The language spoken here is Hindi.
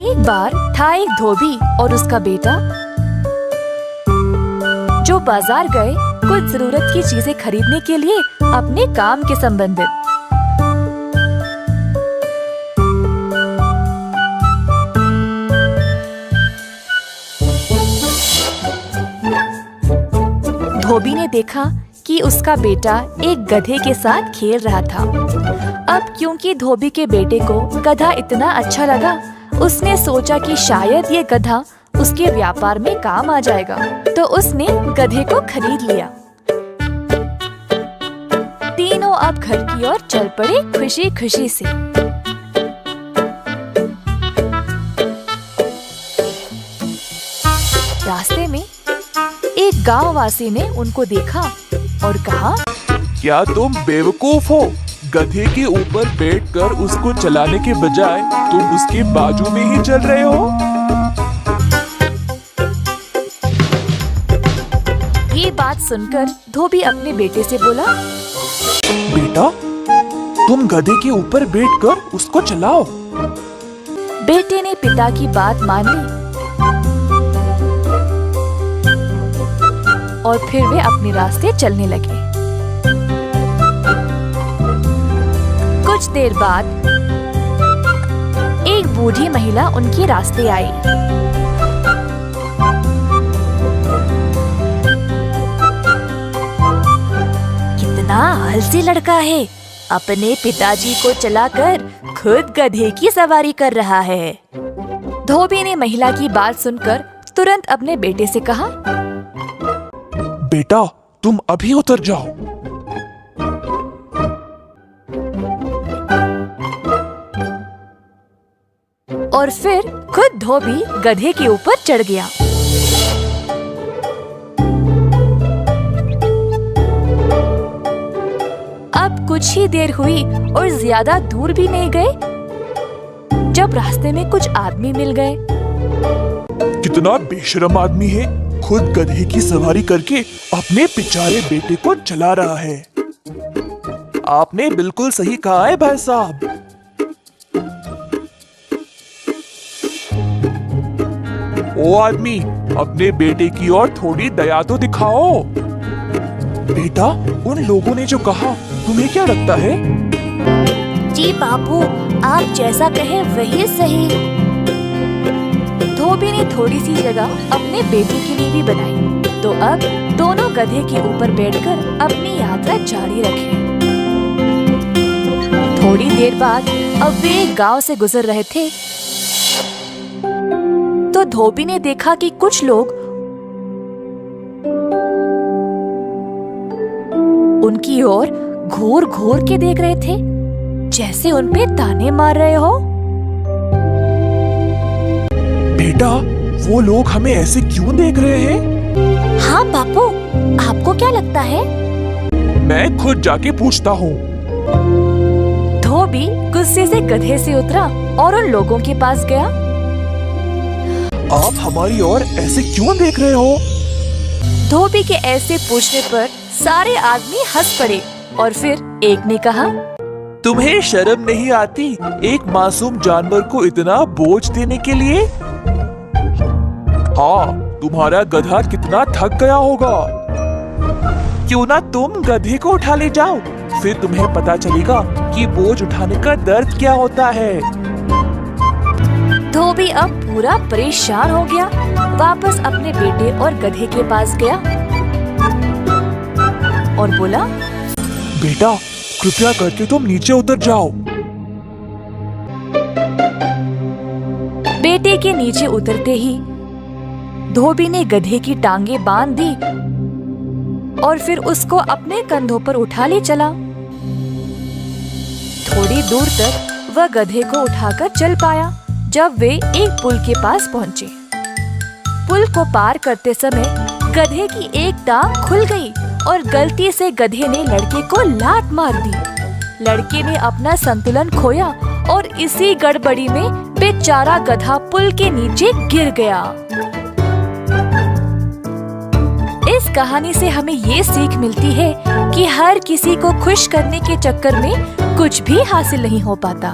एक बार था एक धोबी और उसका बेटा जो बाजार गए कुछ जरूरत की चीजें खरीदने के लिए अपने काम के संबंधित। धोबी ने देखा कि उसका बेटा एक गधे के साथ खेल रहा था। अब क्योंकि धोबी के बेटे को गधा इतना अच्छा लगा, उसने सोचा कि शायद ये गधा उसके व्यापार में काम आ जाएगा, तो उसने गधे को खरीद लिया। तीनों अब घर की ओर चल पड़े खुशी खुशी से। रास्ते में एक गांव वासी ने उनको देखा और कहा, क्या तुम बेवकूफ हो? गधे के ऊपर बैठकर उसको चलाने के बजाय तुम उसके बाजू में ही चल रहे हो। ये बात सुनकर धोबी अपने बेटे से बोला, बेटा, तुम गधे के ऊपर बैठकर उसको चलाओ। बेटे ने पिता की बात मान ली और फिर वे अपने रास्ते चलने लगे। कुछ देर बाद एक बूढ़ी महिला उनके रास्ते आई। कितना आलसी लड़का है, अपने पिताजी को चलाकर खुद गधे की सवारी कर रहा है। धोबी ने महिला की बात सुनकर तुरंत अपने बेटे से कहा, बेटा, तुम अभी उतर जाओ। और फिर खुद धोबी गधे के ऊपर चढ़ गया। अब कुछ ही देर हुई और ज्यादा दूर भी नहीं गए जब रास्ते में कुछ आदमी मिल गए। कितना बेशरम आदमी है, खुद गधे की सवारी करके अपने बेचारे बेटे को चला रहा है। आपने बिल्कुल सही कहा है भाई साहब। ओ आदमी, अपने बेटे की ओर थोड़ी दया तो दिखाओ। बेटा, उन लोगों ने जो कहा तुम्हें क्या लगता है? जी बापू, आप जैसा कहे वही सही। धोबी ने थोड़ी सी जगह अपने बेटे के लिए भी बनाई, तो अब दोनों गधे के ऊपर बैठकर अपनी यात्रा जारी रखे। थोड़ी देर बाद अब वे एक गांव से गुजर रहे थे, तो धोबी ने देखा कि कुछ लोग उनकी ओर घूर घूर के देख रहे थे, जैसे उन पे ताने मार रहे हो। बेटा, वो लोग हमें ऐसे क्यों देख रहे हैं? हाँ बापू, आपको क्या लगता है? मैं खुद जाके पूछता हूँ। धोबी गुस्से से गधे से उतरा और उन लोगों के पास गया। आप हमारी ओर ऐसे क्यों देख रहे हो? धोबी के ऐसे पूछने पर सारे आदमी हंस पड़े और फिर एक ने कहा, तुम्हें शर्म नहीं आती एक मासूम जानवर को इतना बोझ देने के लिए? हाँ, तुम्हारा गधा कितना थक गया होगा। क्यों ना तुम गधे को उठा ले जाओ, फिर तुम्हें पता चलेगा कि बोझ उठाने का दर्द क्या होता है। धोबी अब पूरा परेशान हो गया, वापस अपने बेटे और गधे के पास गया और बोला, बेटा, कृपया करके तुम नीचे उतर जाओ। बेटे के नीचे उतरते ही धोबी ने गधे की टांगें बांध दी और फिर उसको अपने कंधों पर उठा ले चला। थोड़ी दूर तक वह गधे को उठाकर चल पाया जब वे एक पुल के पास पहुँचे। पुल को पार करते समय गधे की एक टांग खुल गई और गलती से गधे ने लड़के को लात मार दी। लड़के ने अपना संतुलन खोया और इसी गड़बड़ी में बेचारा गधा पुल के नीचे गिर गया। इस कहानी से हमें ये सीख मिलती है कि हर किसी को खुश करने के चक्कर में कुछ भी हासिल नहीं हो पाता।